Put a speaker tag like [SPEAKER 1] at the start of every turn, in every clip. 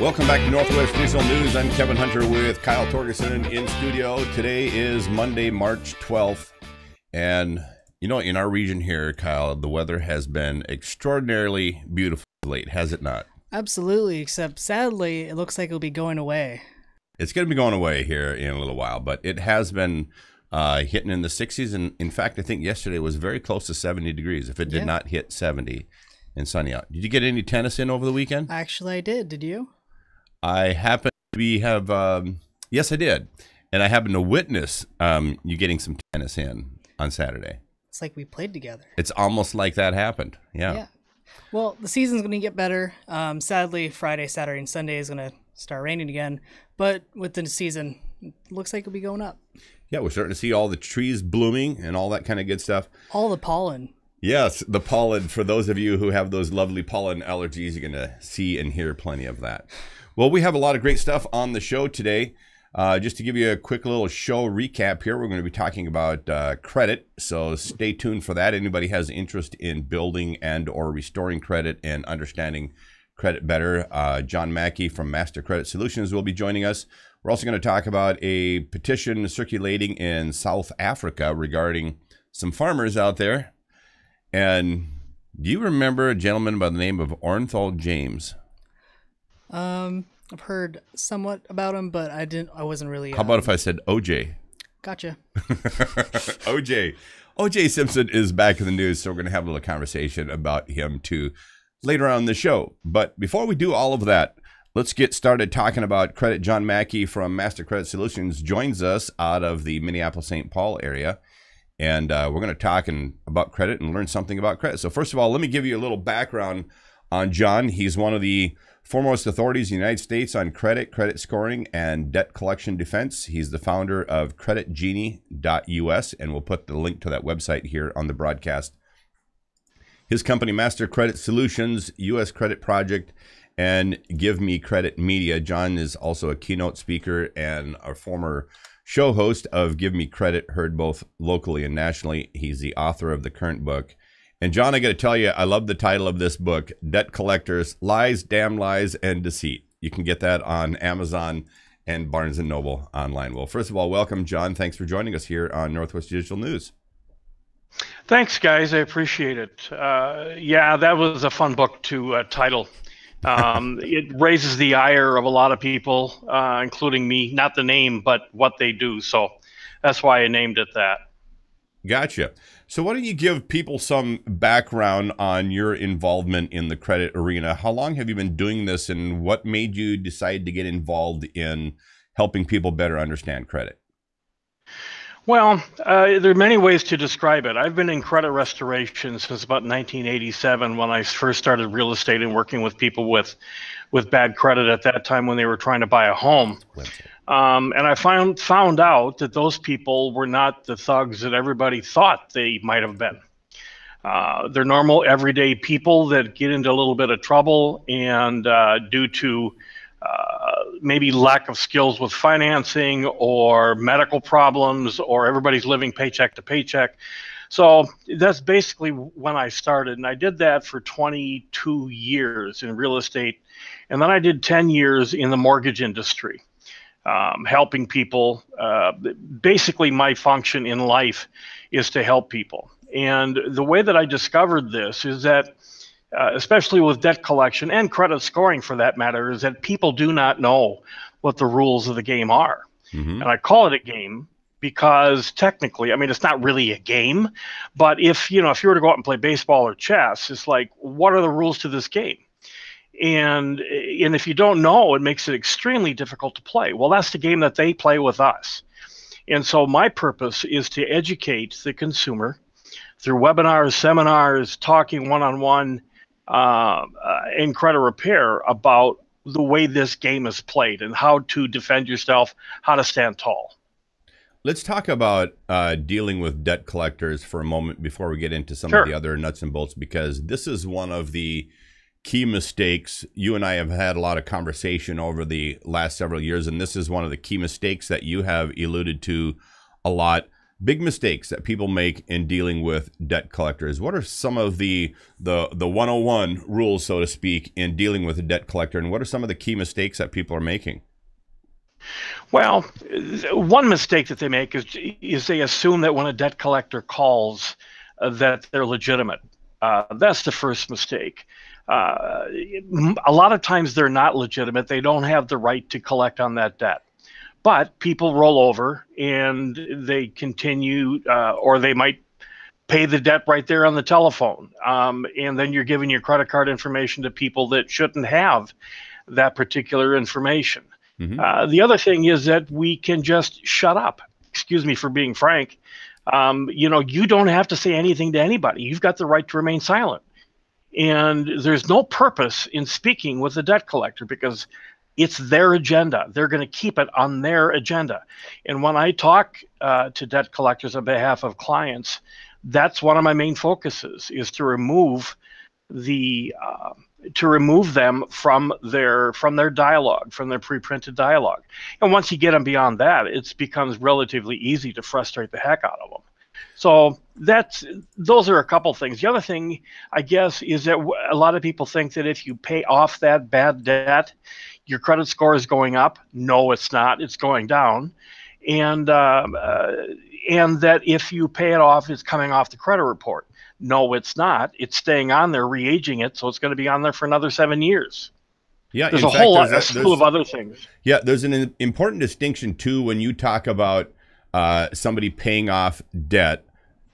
[SPEAKER 1] Welcome back to Northwest Digital News. I'm Kevin Hunter with Kyle Torgerson in studio. Today is Monday, March 12th. And, you know, in our region here, Kyle, the weather has been extraordinarily beautiful late, has it not?
[SPEAKER 2] Absolutely, except sadly, it looks like it'll be going away.
[SPEAKER 1] It's going to be going away here in a little while, but it has been hitting in the 60s. And in fact, I think yesterday was very close to 70 degrees, if it did not hit 70 and sunny out. Did you get any tennis in over the weekend?
[SPEAKER 2] Actually, I did. Did you?
[SPEAKER 1] I happen to yes, I did. And I happen to witness you getting some tennis in on Saturday.
[SPEAKER 2] It's like we played together.
[SPEAKER 1] It's almost like that happened. Yeah.
[SPEAKER 2] Well, the season's going to get better. Sadly, Friday, Saturday, and Sunday is going to start raining again. But with the season, it looks like it'll be going up.
[SPEAKER 1] Yeah, we're starting to see all the trees blooming and all that kind of good stuff.
[SPEAKER 2] All the pollen.
[SPEAKER 1] Yes, the pollen. For those of you who have those lovely pollen allergies, you're going to see and hear plenty of that. Well, we have a lot of great stuff on the show today. Just to give you a quick little show recap here, we're going to be talking about credit, so stay tuned for that. Anybody has interest in building and or restoring credit and understanding credit better, John Mackey from Master Credit Solutions will be joining us. We're also going to talk about a petition circulating in South Africa regarding some farmers out there. And do you remember a gentleman by the name of Orenthal James?
[SPEAKER 2] I've heard somewhat about him, but I wasn't really.
[SPEAKER 1] How about if I said OJ?
[SPEAKER 2] Gotcha.
[SPEAKER 1] OJ Simpson is back in the news, so we're going to have a little conversation about him too later on in the show. But before we do all of that, let's get started talking about credit. John Mackey from Master Credit Solutions joins us out of the Minneapolis-St. Paul area. And we're going to talk about credit and learn something about credit. So first of all, let me give you a little background on John. He's one of the foremost authorities in the United States on credit, credit scoring, and debt collection defense. He's the founder of creditgenie.us, and we'll put the link to that website here on the broadcast. His company, Master Credit Solutions, U.S. Credit Project, and Give Me Credit Media. John is also a keynote speaker and a former show host of Give Me Credit, heard both locally and nationally. He's the author of the current book. And John, I got to tell you, I love the title of this book, Debt Collectors, Lies, Damn Lies, and Deceit. You can get that on Amazon and Barnes & Noble online. Well, first of all, welcome, John. Thanks for joining us here on Northwest Digital News.
[SPEAKER 3] Thanks, guys. I appreciate it. Yeah, that was a fun book to title. It raises the ire of a lot of people, including me, not the name, but what they do. So that's why I named it that.
[SPEAKER 1] Gotcha. So why don't you give people some background on your involvement in the credit arena? How long have you been doing this, and what made you decide to get involved in helping people better understand credit?
[SPEAKER 3] Well, there are many ways to describe it. I've been in credit restoration since about 1987 when I first started real estate and working with people with bad credit at that time when they were trying to buy a home. And I found out that those people were not the thugs that everybody thought they might have been. They're normal, everyday people that get into a little bit of trouble, and due to maybe lack of skills with financing or medical problems, or everybody's living paycheck to paycheck. So that's basically when I started, and I did that for 22 years in real estate, and then I did 10 years in the mortgage industry. Helping people. Basically, my function in life is to help people. And the way that I discovered this is that, especially with debt collection and credit scoring for that matter, is that people do not know what the rules of the game are. Mm-hmm. And I call it a game because technically, I mean, it's not really a game, but if you were to go out and play baseball or chess, it's like, what are the rules to this game? And if you don't know, it makes it extremely difficult to play. Well, that's the game that they play with us. And so my purpose is to educate the consumer through webinars, seminars, talking one-on-one in credit repair about the way this game is played and how to defend yourself, how to stand tall.
[SPEAKER 1] Let's talk about dealing with debt collectors for a moment before we get into some of the other nuts and bolts, because this is one of the key mistakes. You and I have had a lot of conversation over the last several years, and this is one of the key mistakes that you have alluded to a lot big mistakes that people make in dealing with debt collectors. What are some of the 101 rules, so to speak, in dealing with a debt collector, and what are some of the key mistakes that people are making?
[SPEAKER 3] Well, one mistake that they make is they assume that when a debt collector calls, that they're legitimate. That's the first mistake. A lot of times they're not legitimate. They don't have the right to collect on that debt. But people roll over and they continue, or they might pay the debt right there on the telephone. And then you're giving your credit card information to people that shouldn't have that particular information. Mm-hmm. The other thing is that we can just shut up. Excuse me for being frank. You don't have to say anything to anybody. You've got the right to remain silent. And there's no purpose in speaking with the debt collector because it's their agenda. They're going to keep it on their agenda. And when I talk to debt collectors on behalf of clients, that's one of my main focuses, is to remove them from their dialogue, from their pre-printed dialogue. And once you get them beyond that, it becomes relatively easy to frustrate the heck out of them. So those are a couple things. The other thing, I guess, is that a lot of people think that if you pay off that bad debt, your credit score is going up. No, it's not. It's going down. And that if you pay it off, it's coming off the credit report. No, it's not. It's staying on there, re-aging it, so it's going to be on there for another 7 years.
[SPEAKER 1] Yeah,
[SPEAKER 3] there's a slew of other things.
[SPEAKER 1] Yeah, there's an important distinction too when you talk about somebody paying off debt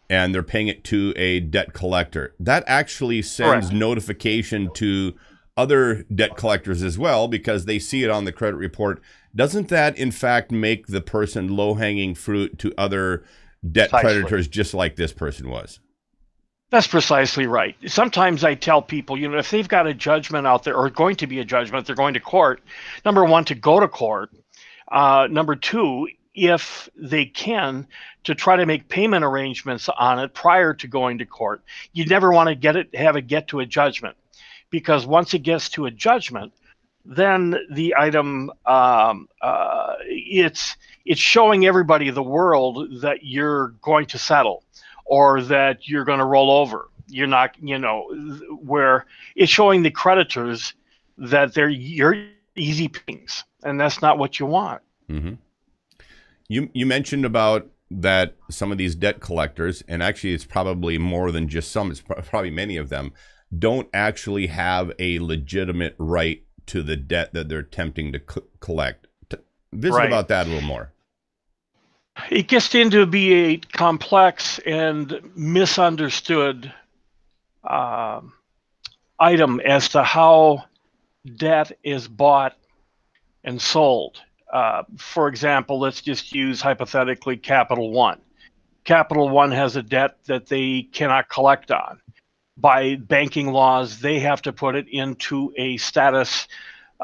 [SPEAKER 1] and they're paying it to a debt collector. That actually sends notification to other debt collectors as well because they see it on the credit report. Doesn't that, in fact, make the person low-hanging fruit to other debt creditors just like this person was?
[SPEAKER 3] That's precisely right. Sometimes I tell people, if they've got a judgment out there or going to be a judgment, they're going to court, number one, to go to court. Number two, if they can, to try to make payment arrangements on it prior to going to court. You never want to have it get to a judgment, because once it gets to a judgment, then the item it's showing everybody, the world, that you're going to settle or that you're going to roll over. You're not, where it's showing the creditors that you're easy pickings, and that's not what you want.
[SPEAKER 1] Mm-hmm. You mentioned about that some of these debt collectors, and actually it's probably more than just some, it's probably many of them, don't actually have a legitimate right to the debt that they're attempting to collect. Visit about that a little more.
[SPEAKER 3] It gets into be a complex and misunderstood item as to how debt is bought and sold. For example, let's just use hypothetically Capital One. Capital One has a debt that they cannot collect on. By banking laws, they have to put it into a status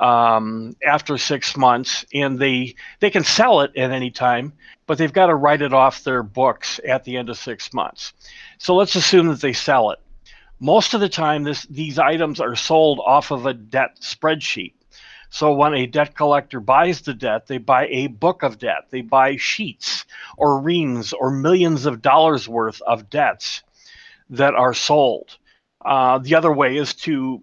[SPEAKER 3] after 6 months, and they can sell it at any time, but they've got to write it off their books at the end of 6 months. So let's assume that they sell it. Most of the time, these items are sold off of a debt spreadsheet. So when a debt collector buys the debt, they buy a book of debt. They buy sheets or reams or millions of dollars worth of debts that are sold. The other way is to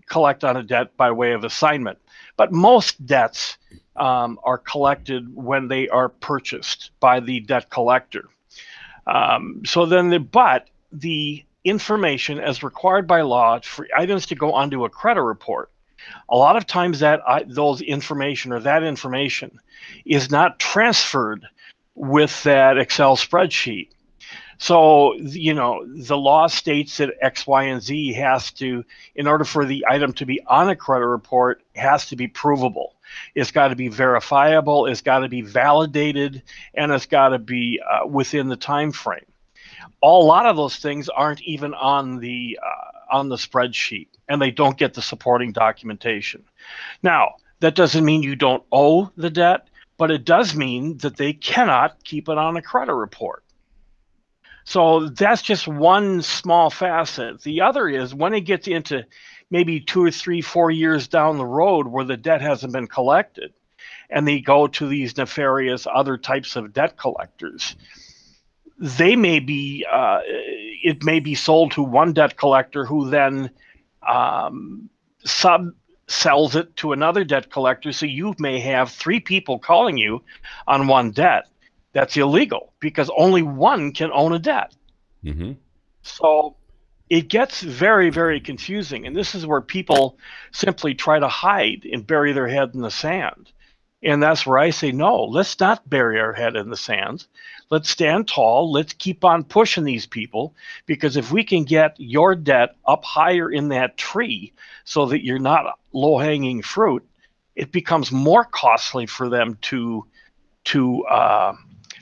[SPEAKER 3] collect on a debt by way of assignment. But most debts are collected when they are purchased by the debt collector. But the information as required by law for items to go onto a credit report, a lot of times that information is not transferred with that Excel spreadsheet. So, the law states that X, Y, and Z has to, in order for the item to be on a credit report, has to be provable. It's got to be verifiable, it's got to be validated, and it's got to be within the time frame. A lot of those things aren't even on the spreadsheet, and they don't get the supporting documentation. Now, that doesn't mean you don't owe the debt, but it does mean that they cannot keep it on a credit report. So that's just one small facet. The other is when it gets into maybe 2 or 3, 4 years down the road where the debt hasn't been collected, and they go to these nefarious other types of debt collectors. they may be it may be sold to one debt collector who then sells it to another debt collector. So you may have 3 people calling you on one debt. That's illegal because only one can own a debt.
[SPEAKER 1] Mm-hmm.
[SPEAKER 3] So it gets very, very confusing. And this is where people simply try to hide and bury their head in the sand. And that's where I say, no, let's not bury our head in the sand. Let's stand tall. Let's keep on pushing these people, because if we can get your debt up higher in that tree so that you're not low-hanging fruit, it becomes more costly for them to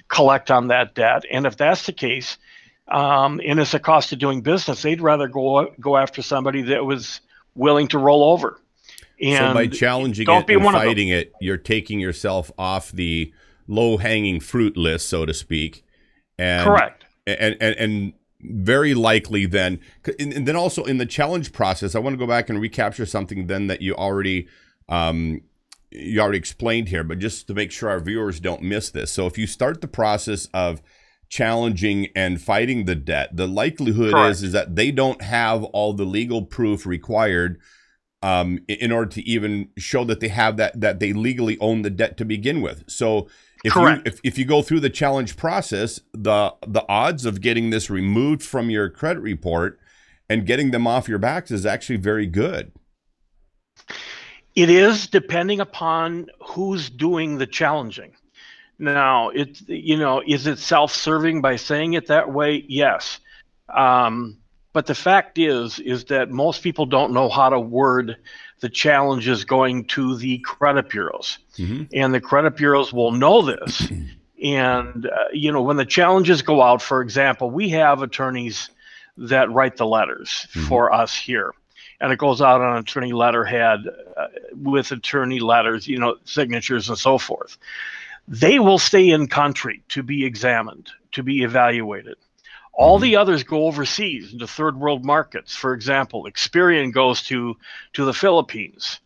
[SPEAKER 3] collect on that debt. And if that's the case, and it's a cost of doing business, they'd rather go after somebody that was willing to roll over. And
[SPEAKER 1] so by challenging it and fighting it, you're taking yourself off the low-hanging fruit list, so to speak. And,
[SPEAKER 3] correct.
[SPEAKER 1] And very likely then, and then also in the challenge process, I want to go back and recapture something then that you already explained here, but just to make sure our viewers don't miss this. So if you start the process of challenging and fighting the debt, the likelihood is that they don't have all the legal proof required in order to even show that they have that they legally own the debt to begin with. So if you go through the challenge process, the odds of getting this removed from your credit report and getting them off your backs is actually very good.
[SPEAKER 3] It is, depending upon who's doing the challenging. Now, it's, is it self-serving by saying it that way? Yes. But the fact is that most people don't know how to word the challenges going to the credit bureaus. Mm-hmm. And the credit bureaus will know this. And, when the challenges go out, for example, we have attorneys that write the letters for us here. And it goes out on an attorney letterhead with attorney letters, signatures and so forth. They will stay in country to be examined, to be evaluated. All the others go overseas into third world markets. For example, Experian goes to the Philippines.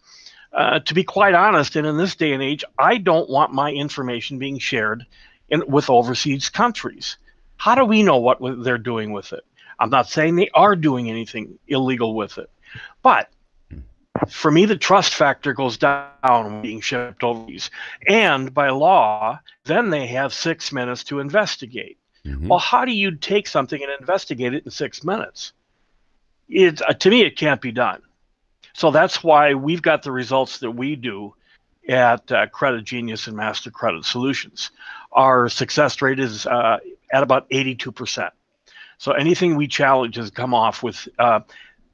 [SPEAKER 3] To be quite honest, and in this day and age, I don't want my information being shared with overseas countries. How do we know what they're doing with it? I'm not saying they are doing anything illegal with it. But for me, the trust factor goes down when being shipped overseas. And by law, then they have 6 minutes to investigate. Mm-hmm. Well, how do you take something and investigate it in 6 minutes? To me, it can't be done. So that's why we've got the results that we do at Credit Genius and Master Credit Solutions. Our success rate is at about 82%. So anything we challenge has come off with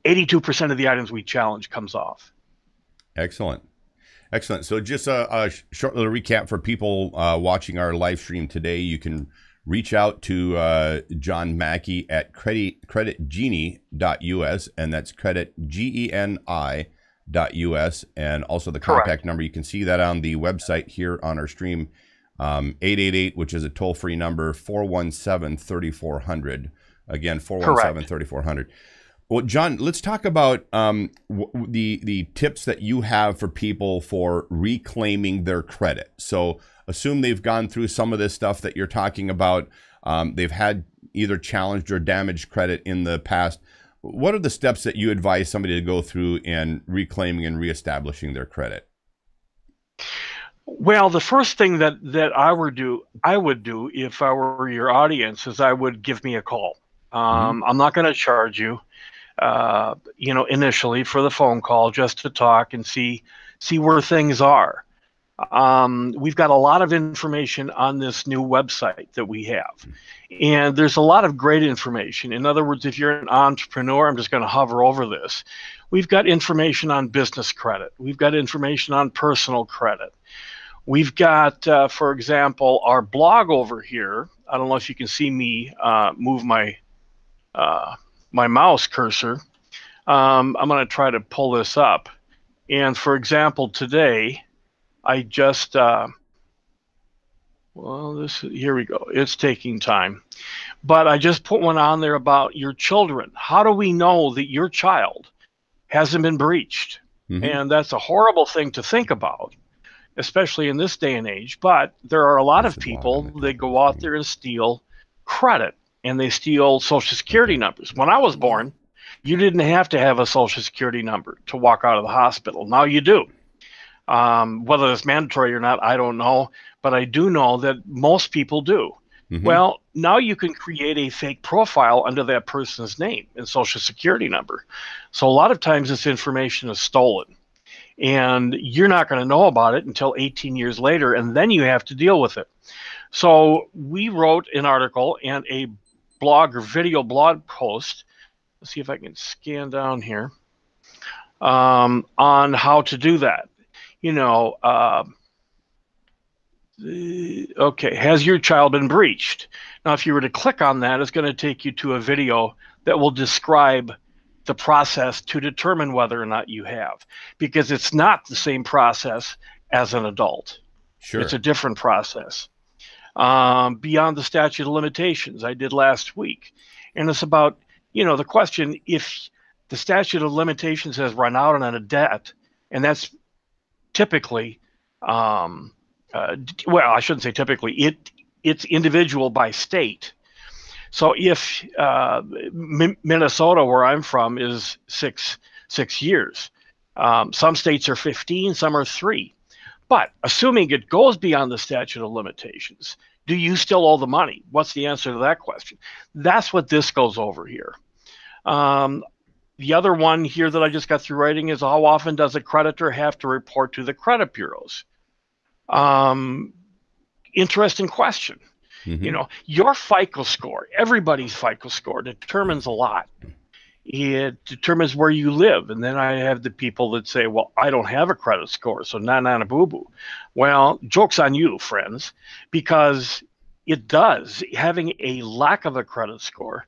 [SPEAKER 3] 82% of the items we challenge comes off.
[SPEAKER 1] Excellent. Excellent. So just a short little recap for people watching our live stream today. You can reach out to John Mackey at creditgenie.us, and that's creditgeni.us, and also the contact number. You can see that on the website here on our stream, 888, which is a toll-free number, 417-3400. Again, 417-3400. Well, John, let's talk about the tips that you have for people for reclaiming their credit. So assume they've gone through some of this stuff that you're talking about. They've had either challenged or damaged credit in the past. What are the steps that you advise somebody to go through in reclaiming and reestablishing their credit?
[SPEAKER 3] Well, the first thing that I would do if I were your audience is I would give me a call. I'm not going to charge you, initially for the phone call, just to talk and see where things are. We've got a lot of information on this new website that we have, and there's a lot of great information. In other words, if you're an entrepreneur, I'm just going to hover over this. We've got information on business credit. We've got information on personal credit. We've got, for example, our blog over here. I don't know if you can see me move my mouse cursor. I'm going to try to pull this up. And for example, today, I just, here we go. It's taking time. But I just put one on there about your children. How do we know that your child hasn't been breached? Mm-hmm. And that's a horrible thing to think about, especially in this day and age. But there are a lot of people that go out there and steal credit, and they steal Social Security numbers. When I was born, you didn't have to have a Social Security number to walk out of the hospital. Now you do. Whether it's mandatory or not, I don't know, but I do know that most people do. Well, now you can create a fake profile under that person's name and Social Security number. So a lot of times this information is stolen, and you're not going to know about it until 18 years later, and then you have to deal with it. So we wrote an article and a blog or video blog post. Let's see if I can scan down here on how to do that. You know, okay, has your child been breached? Now, if you were to click on that, it's going to take you to a video that will describe the process to determine whether or not you have, because it's not the same process as an adult.
[SPEAKER 1] Sure.
[SPEAKER 3] It's a different process. Beyond the statute of limitations, I did last week. And it's about, you know, the question, if the statute of limitations has run out on a debt, and that's typically, well, I shouldn't say typically, it's individual by state. So if Minnesota, where I'm from, is six years, some states are 15, some are 3. But assuming it goes beyond the statute of limitations, do you still owe the money? What's the answer to that question? That's what this goes over here. The other one here that I just got through writing is, how often does a creditor have to report to the credit bureaus? Interesting question. You know, your FICO score, everybody's FICO score determines a lot. It determines where you live. And then I have the people that say, well, I don't have a credit score, so na boo boo. Well, joke's on you, friends, because it does. Having a lack of a credit score,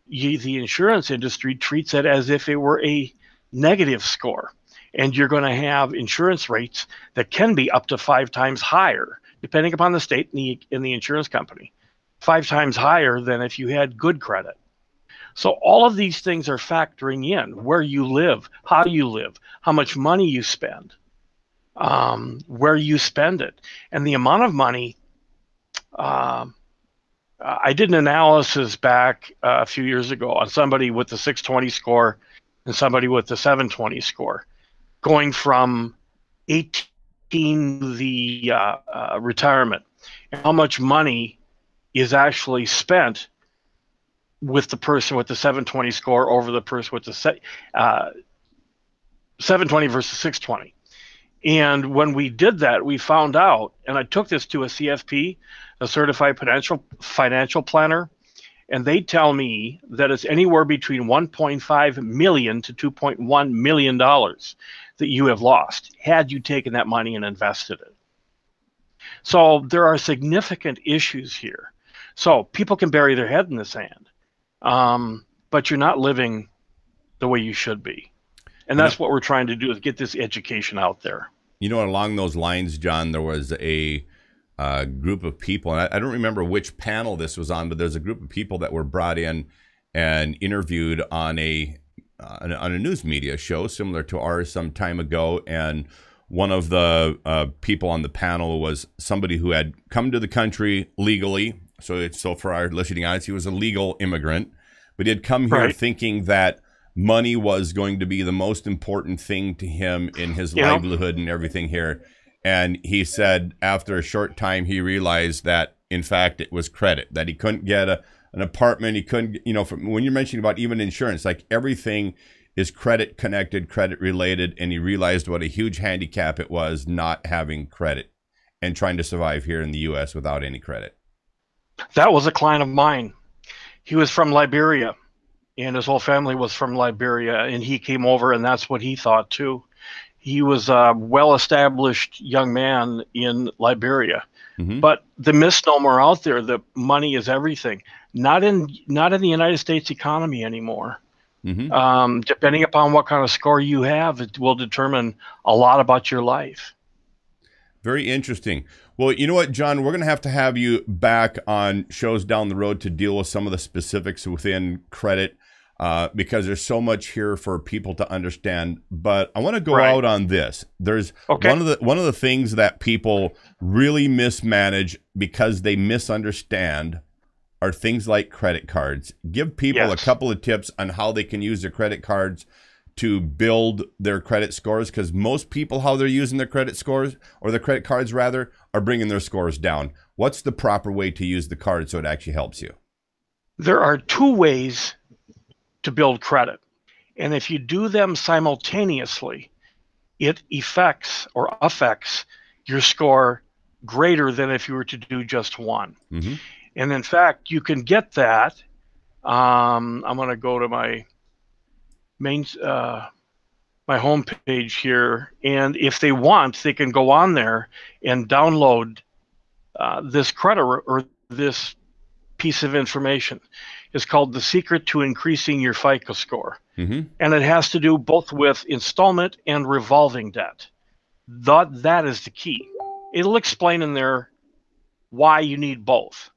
[SPEAKER 3] the insurance industry treats it as if it were a negative score. And you're going to have insurance rates that can be up to 5 times higher, depending upon the state and the insurance company, 5 times higher than if you had good credit. So all of these things are factoring in: where you live, how you live, how much money you spend, where you spend it, and the amount of money. I did an analysis back a few years ago on somebody with the 620 score and somebody with the 720 score, going from 18 to the retirement, and how much money is actually spent with the person with the 720 score over the person with the 720 versus 620. And when we did that, we found out, and I took this to a CFP, a certified financial planner, and they tell me that it's anywhere between $1.5 million to $2.1 million that you have lost had you taken that money and invested it. So there are significant issues here. So people can bury their head in the sand, but you're not living the way you should be. And that's what we're trying to do, is get this education out there.
[SPEAKER 1] You know, along those lines, John, there was a group of people, and I don't remember which panel this was on, but there's a group of people that were brought in and interviewed on a news media show similar to ours some time ago. And one of the people on the panel was somebody who had come to the country legally. So for our listening audience, he was a legal immigrant, but he had come here thinking that money was going to be the most important thing to him in his livelihood and everything here. And he said after a short time, he realized that, in fact, it was credit, that he couldn't get an apartment. He couldn't, you know, when you're mentioning about even insurance, like everything is credit connected, credit related. And he realized what a huge handicap it was not having credit and trying to survive here in the U.S. without any credit.
[SPEAKER 3] That was a client of mine. He was from Liberia, and his whole family was from Liberia, and he came over, and that's what he thought too. He was a well-established young man in Liberia, but the misnomer out there that money is everything, not in the United States economy anymore. Depending upon what kind of score you have, it will determine a lot about your life.
[SPEAKER 1] Very interesting. Well, you know what, John, we're going to have you back on shows down the road to deal with some of the specifics within credit, because there's so much here for people to understand. But I want to go out on this. There's one of the things that people really mismanage because they misunderstand are things like credit cards. Give people a couple of tips on how they can use their credit cards to build their credit scores, because most people, how they're using their credit scores, or their credit cards rather, are bringing their scores down. What's the proper way to use the card so it actually helps you?
[SPEAKER 3] There are two ways to build credit. And if you do them simultaneously, it affects your score greater than if you were to do just one. Mm-hmm. And in fact, you can get that. I'm going to go to my my home page here, and if they want, they can go on there and download this credit or this piece of information. It's called The Secret to Increasing Your FICO Score. Mm-hmm. And it has to do both with installment and revolving debt. That is the key. It'll explain in there why you need both.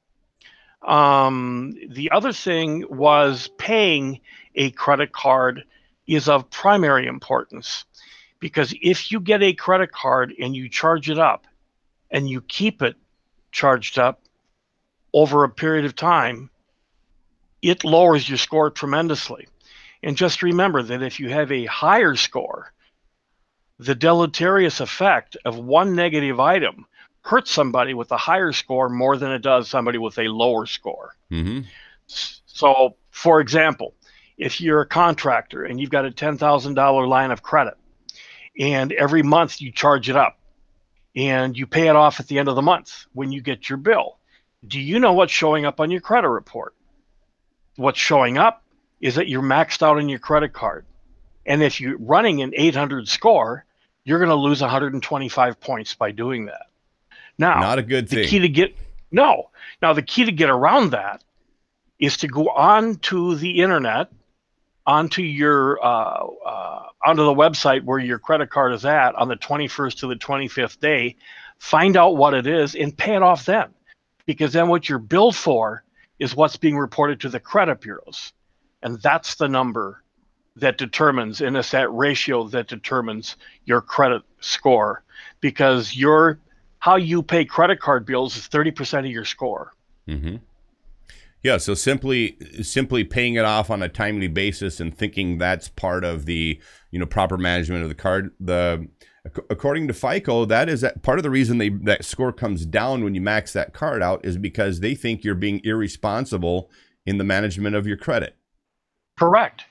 [SPEAKER 3] The other thing was paying a credit card is of primary importance, because if you get a credit card and you charge it up and you keep it charged up over a period of time, it lowers your score tremendously. And just remember that if you have a higher score, the deleterious effect of one negative item hurts somebody with a higher score more than it does somebody with a lower score. Mm-hmm. So, for example, if you're a contractor and you've got a $10,000 line of credit, and every month you charge it up and you pay it off at the end of the month when you get your bill, do you know what's showing up on your credit report? What's showing up is that you're maxed out on your credit card. And if you're running an 800 score, you're going to lose 125 points by doing that. Now,
[SPEAKER 1] not a good thing.
[SPEAKER 3] The key to get around that is to go onto the internet, onto your onto the website where your credit card is at on the 21st to the 25th day, find out what it is and pay it off then. Because then what you're billed for is what's being reported to the credit bureaus. And that's the number that determines, and it's that ratio that determines your credit score, because how you pay credit card bills is 30% of your score. Mm-hmm.
[SPEAKER 1] Yeah, so simply paying it off on a timely basis and thinking that's part of the proper management of the card. According to FICO, that is part of the reason that score comes down when you max that card out, is because they think you're being irresponsible in the management of your credit.
[SPEAKER 3] Correct.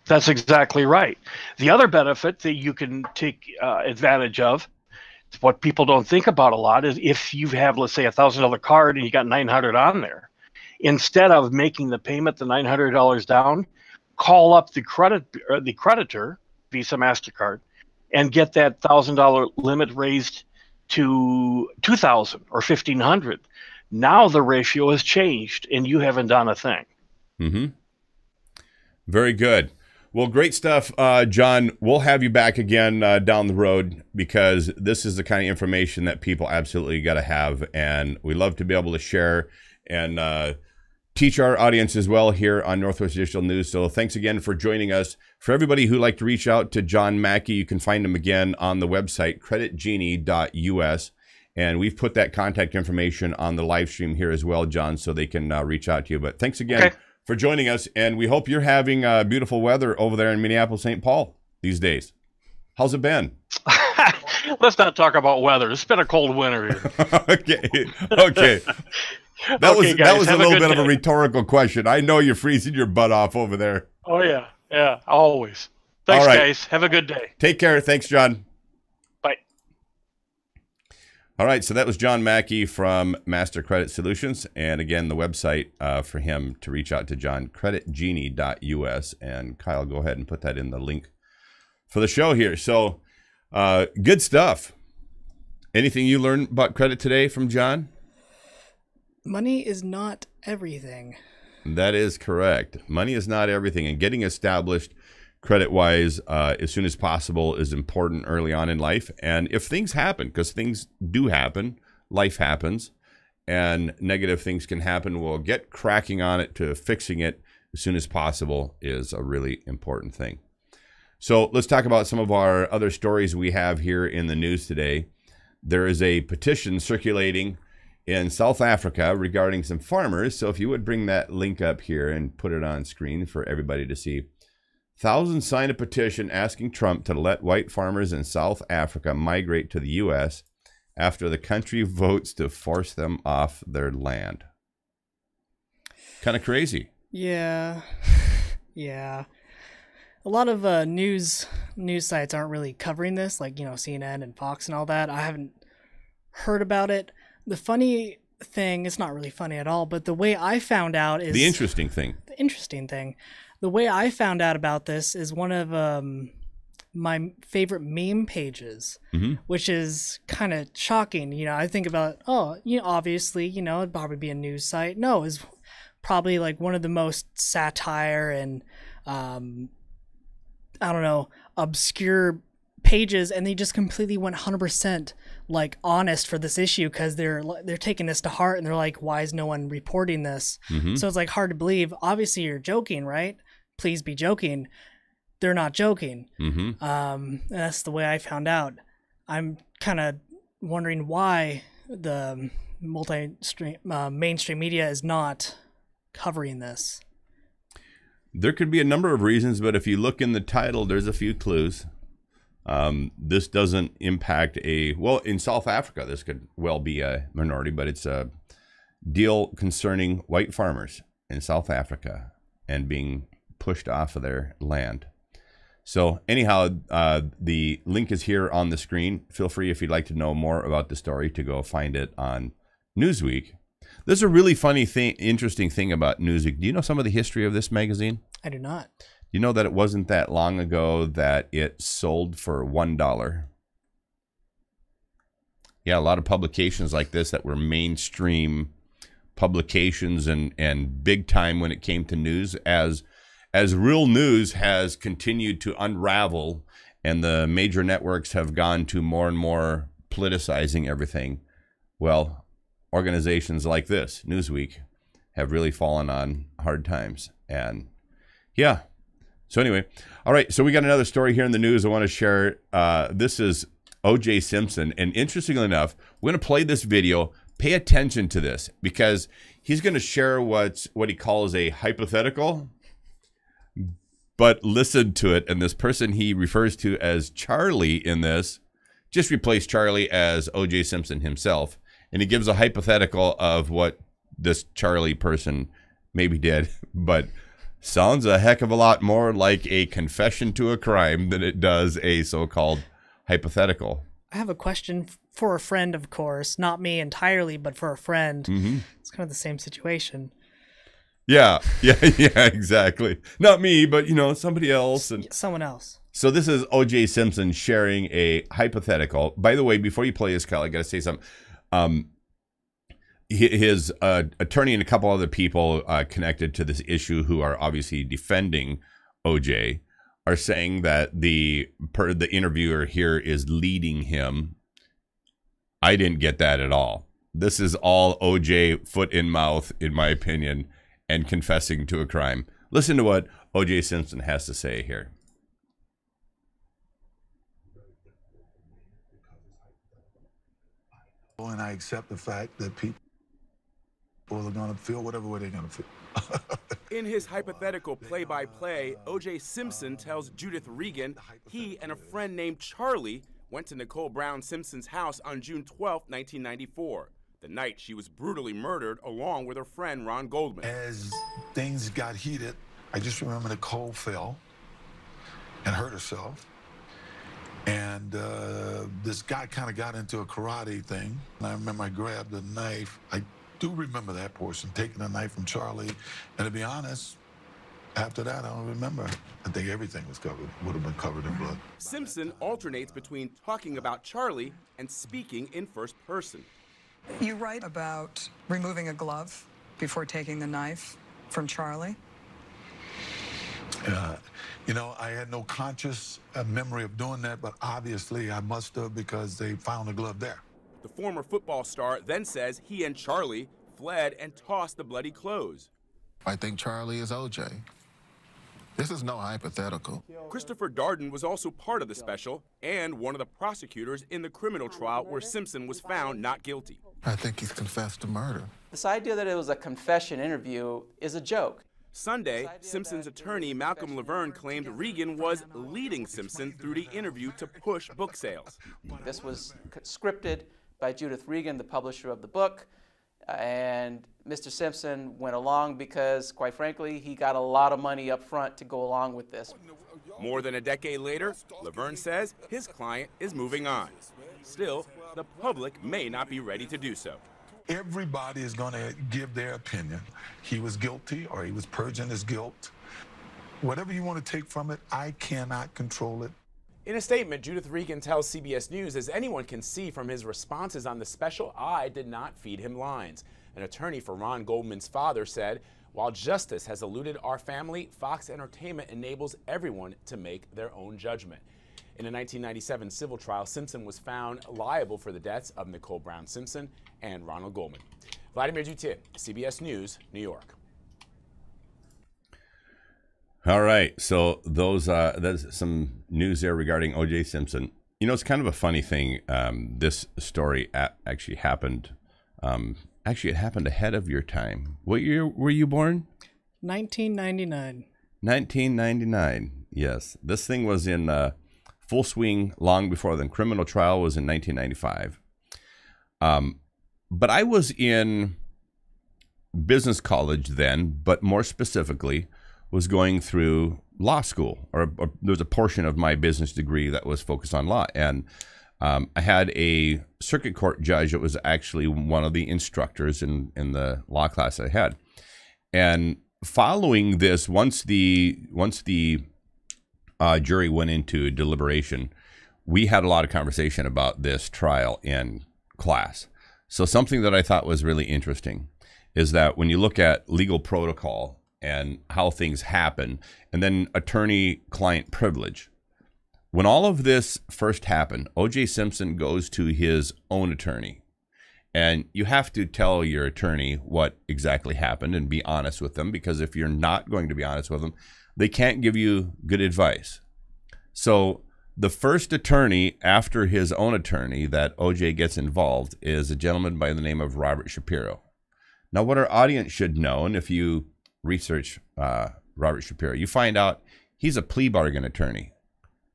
[SPEAKER 3] That's exactly right. The other benefit that you can take advantage of, what people don't think about a lot, is if you have, let's say, $1,000 card and you got $900 on there, instead of making the payment, the $900 down, call up the creditor, Visa, MasterCard, and get that $1,000 limit raised to $2,000 or $1,500. Now the ratio has changed, and you haven't done a thing.
[SPEAKER 1] Mm-hmm. Very good. Well, great stuff, John. We'll have you back again down the road, because this is the kind of information that people absolutely got to have, and we love to be able to share and teach our audience as well here on Northwest Digital News. So thanks again for joining us. For everybody who'd like to reach out to John Mackey, you can find him again on the website, creditgenie.us. And we've put that contact information on the live stream here as well, John, so they can reach out to you. But thanks again for joining us. And we hope you're having beautiful weather over there in Minneapolis, St. Paul these days. How's it been?
[SPEAKER 3] Let's not talk about weather. It's been a cold winter here.
[SPEAKER 1] Okay. That was a little bit of a rhetorical question. I know you're freezing your butt off over there.
[SPEAKER 3] Oh, yeah. Yeah, always. Thanks, guys. Have a good day.
[SPEAKER 1] Take care. Thanks, John.
[SPEAKER 3] Bye.
[SPEAKER 1] All right, so that was John Mackey from Master Credit Solutions. And again, the website for him to reach out to John, creditgenie.us. And Kyle, go ahead and put that in the link for the show here. So good stuff. Anything you learned about credit today from John?
[SPEAKER 2] Money is not everything.
[SPEAKER 1] That is correct. Money is not everything, and getting established credit-wise as soon as possible is important early on in life. And if things happen, because things do happen, life happens, and negative things can happen, we'll get cracking on it to fixing it as soon as possible is a really important thing. So let's talk about some of our other stories we have here in the news today. There is a petition circulating in South Africa regarding some farmers. So if you would bring that link up here and put it on screen for everybody to see. Thousands signed a petition asking Trump to let white farmers in South Africa migrate to the U.S. after the country votes to force them off their land. Kind of crazy.
[SPEAKER 2] Yeah. Yeah. A lot of news sites aren't really covering this, like, you know, CNN and Fox and all that. I haven't heard about it. The funny thing, it's not really funny at all, but the way I found out is...
[SPEAKER 1] The interesting thing.
[SPEAKER 2] The way I found out about this is one of my favorite meme pages, which is kind of shocking. You know, I think about, oh, you know, obviously, you know, it'd probably be a news site. No, it's probably like one of the most satire and, I don't know, obscure pages, and they just completely 100% like honest for this issue, because they're taking this to heart, and they're like, why is no one reporting this? So it's like hard to believe. Obviously you're joking, right? Please be joking. They're not joking. That's the way I found out. I'm kind of wondering why the mainstream media is not covering this.
[SPEAKER 1] There could be a number of reasons, but if you look in the title, there's a few clues. This doesn't impact in South Africa, this could well be a minority, but it's a deal concerning white farmers in South Africa and being pushed off of their land. So anyhow, the link is here on the screen. Feel free, if you'd like to know more about the story, to go find it on Newsweek. There's a really funny interesting thing about Newsweek. Do you know some of the history of this magazine?
[SPEAKER 2] I do not.
[SPEAKER 1] You know that it wasn't that long ago that it sold for $1. Yeah, a lot of publications like this that were mainstream publications and big time when it came to news, as real news has continued to unravel and the major networks have gone to more and more politicizing everything. Well, organizations like this, Newsweek, have really fallen on hard times. And yeah. So anyway, all right. So we got another story here in the news I want to share. This is O.J. Simpson. And interestingly enough, we're going to play this video. Pay attention to this, because he's going to share what he calls a hypothetical. But listen to it. And this person he refers to as Charlie in this just replaced Charlie as O.J. Simpson himself. And he gives a hypothetical of what this Charlie person maybe did. But sounds a heck of a lot more like a confession to a crime than it does a so-called hypothetical.
[SPEAKER 2] I have a question for a friend, of course. Not me entirely, but for a friend. It's kind of the same situation.
[SPEAKER 1] Yeah, exactly. Not me, but, you know, somebody else. And
[SPEAKER 2] someone else.
[SPEAKER 1] So this is O.J. Simpson sharing a hypothetical. By the way, before you play this, Kyle, I got to say something. His attorney and a couple other people connected to this issue who are obviously defending O.J. are saying that the interviewer here is leading him. I didn't get that at all. This is all O.J. foot in mouth, in my opinion, and confessing to a crime. Listen to what O.J. Simpson has to say here.
[SPEAKER 4] And I accept the fact that people are going to feel whatever way they're going to feel.
[SPEAKER 5] In his hypothetical play-by-play, O.J. Simpson tells Judith Regan he and a friend named Charlie went to Nicole Brown Simpson's house on June 12, 1994, the night she was brutally murdered along with her friend Ron Goldman.
[SPEAKER 4] As things got heated, I just remember Nicole fell and hurt herself. And this guy kind of got into a karate thing. And I remember I grabbed a knife. I do remember that portion, taking a knife from Charlie. And to be honest, after that, I don't remember. I think everything was covered, would have been covered in blood.
[SPEAKER 5] Simpson alternates between talking about Charlie and speaking in first person.
[SPEAKER 6] You write about removing a glove before taking the knife from Charlie.
[SPEAKER 4] You know, I had no conscious memory of doing that, but obviously I must have, because they found the glove there.
[SPEAKER 5] The former football star then says he and Charlie fled and tossed the bloody clothes.
[SPEAKER 7] I think Charlie is O.J. This is no hypothetical.
[SPEAKER 5] Christopher Darden was also part of the special and one of the prosecutors in the criminal trial where Simpson was found not guilty.
[SPEAKER 7] I think he's confessed to murder.
[SPEAKER 8] This idea that it was a confession interview is a joke.
[SPEAKER 5] Sunday, Simpson's attorney Malcolm Laverne claimed Regan was leading Simpson through the interview to push book sales.
[SPEAKER 8] This was scripted by Judith Regan, the publisher of the book, and Mr. Simpson went along because, quite frankly, he got a lot of money up front to go along with this.
[SPEAKER 5] More than a decade later, Laverne says his client is moving on. Still, the public may not be ready to do so.
[SPEAKER 4] Everybody is going to give their opinion. He was guilty or he was purging his guilt. Whatever you want to take from it, I cannot control it.
[SPEAKER 5] In a statement, Judith Regan tells CBS News, as anyone can see from his responses on the special, I did not feed him lines. An attorney for Ron Goldman's father said, while justice has eluded our family, Fox Entertainment enables everyone to make their own judgment. In a 1997 civil trial, Simpson was found liable for the deaths of Nicole Brown Simpson and Ronald Goldman. Vladimir Duthier, CBS News, New York.
[SPEAKER 1] All right, so there's some news there regarding O.J. Simpson. You know, it's kind of a funny thing. This story actually happened. It happened ahead of your time. What year were you born?
[SPEAKER 2] 1999.
[SPEAKER 1] 1999. Yes, this thing was in full swing long before the criminal trial was in 1995. But I was in business college then, but more specifically was going through law school, or there was a portion of my business degree that was focused on law. And I had a circuit court judge that was actually one of the instructors in the law class I had. And following this, once the jury went into deliberation, we had a lot of conversation about this trial in class. So something that I thought was really interesting is that when you look at legal protocol and how things happen, and then attorney-client privilege, when all of this first happened, O.J. Simpson goes to his own attorney. And you have to tell your attorney what exactly happened and be honest with them, because if you're not going to be honest with them, they can't give you good advice. So the first attorney after his own attorney that O.J. gets involved is a gentleman by the name of Robert Shapiro. Now, what our audience should know, and if you research Robert Shapiro, you find out he's a plea bargain attorney.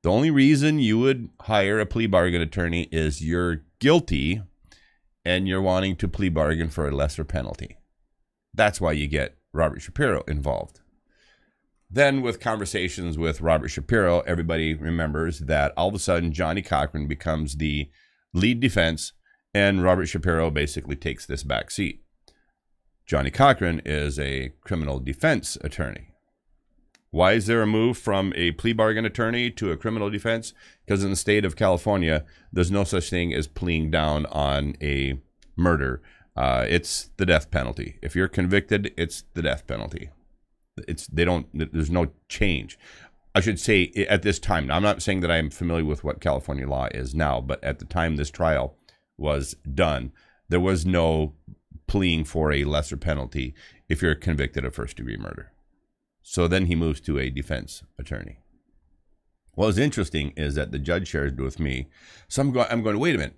[SPEAKER 1] The only reason you would hire a plea bargain attorney is you're guilty and you're wanting to plea bargain for a lesser penalty. That's why you get Robert Shapiro involved. Then with conversations with Robert Shapiro, everybody remembers that all of a sudden Johnny Cochran becomes the lead defense and Robert Shapiro basically takes this back seat. Johnny Cochran is a criminal defense attorney. Why is there a move from a plea bargain attorney to a criminal defense? Because in the state of California, there's no such thing as pleading down on a murder. It's the death penalty. If you're convicted, it's the death penalty. There's no change. I should say at this time. Now, I'm not saying that I'm familiar with what California law is now, but at the time this trial was done, there was no pleading for a lesser penalty if you're convicted of first-degree murder. So then he moves to a defense attorney. What's interesting is that the judge shared with me. So I'm going, wait a minute.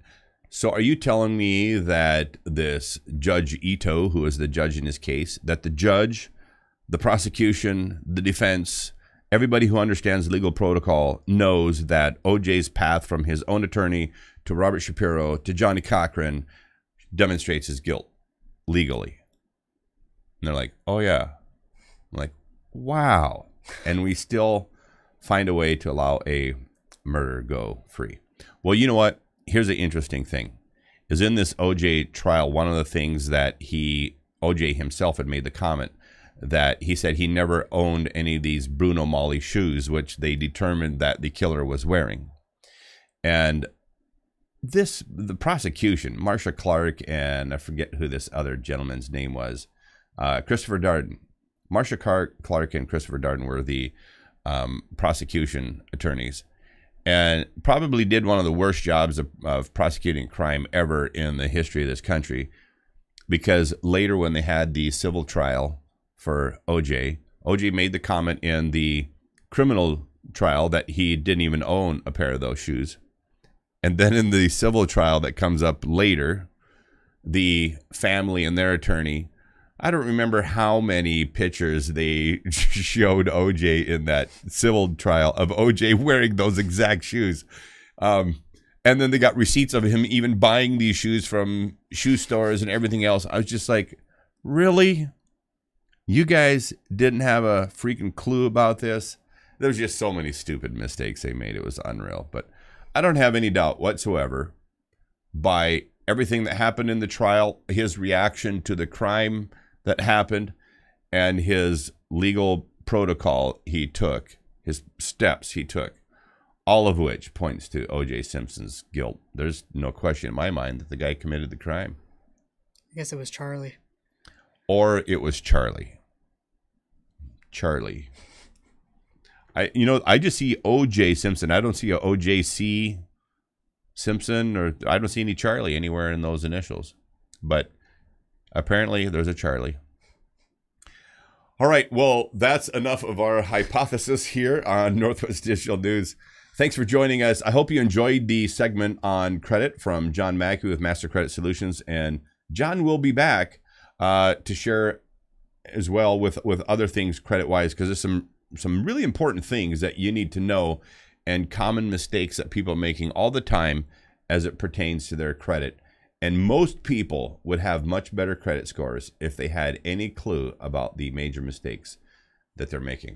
[SPEAKER 1] So are you telling me that this Judge Ito, who is the judge in this case, that the judge, the prosecution, the defense, everybody who understands legal protocol knows that O.J.'s path from his own attorney to Robert Shapiro to Johnny Cochran demonstrates his guilt legally? And they're like, oh yeah. I'm like, wow. And we still find a way to allow a murder go free. Well, you know what? Here's the interesting thing. Is in this O.J. trial, one of the things that O.J. himself had made the comment that he said he never owned any of these Bruno Magli shoes, which they determined that the killer was wearing. And the prosecution, Marcia Clark, and I forget who this other gentleman's name was, Christopher Darden. Marcia Clark and Christopher Darden were the prosecution attorneys, and probably did one of the worst jobs of prosecuting crime ever in the history of this country, because later when they had the civil trial for O.J. made the comment in the criminal trial that he didn't even own a pair of those shoes. And then in the civil trial that comes up later, the family and their attorney. I don't remember how many pictures they showed OJ in that civil trial of OJ wearing those exact shoes. And then they got receipts of him even buying these shoes from shoe stores and everything else. I was just like, really? You guys didn't have a freaking clue about this? There was just so many stupid mistakes they made. It was unreal. But I don't have any doubt whatsoever by everything that happened in the trial, his reaction to the crime that happened, and his legal protocol he took, his steps he took, all of which points to O.J. Simpson's guilt. There's no question in my mind that the guy committed the crime.
[SPEAKER 2] I guess it was Charlie.
[SPEAKER 1] Or it was Charlie. Charlie. I just see O.J. Simpson. I don't see a O.J.C. Simpson, or I don't see any Charlie anywhere in those initials. But apparently, there's a Charlie. All right. Well, that's enough of our hypothesis here on Northwest Digital News. Thanks for joining us. I hope you enjoyed the segment on credit from John Mackey with Master Credit Solutions. And John will be back to share as well with other things credit-wise, because there's some really important things that you need to know and common mistakes that people are making all the time as it pertains to their credit. And most people would have much better credit scores if they had any clue about the major mistakes that they're making.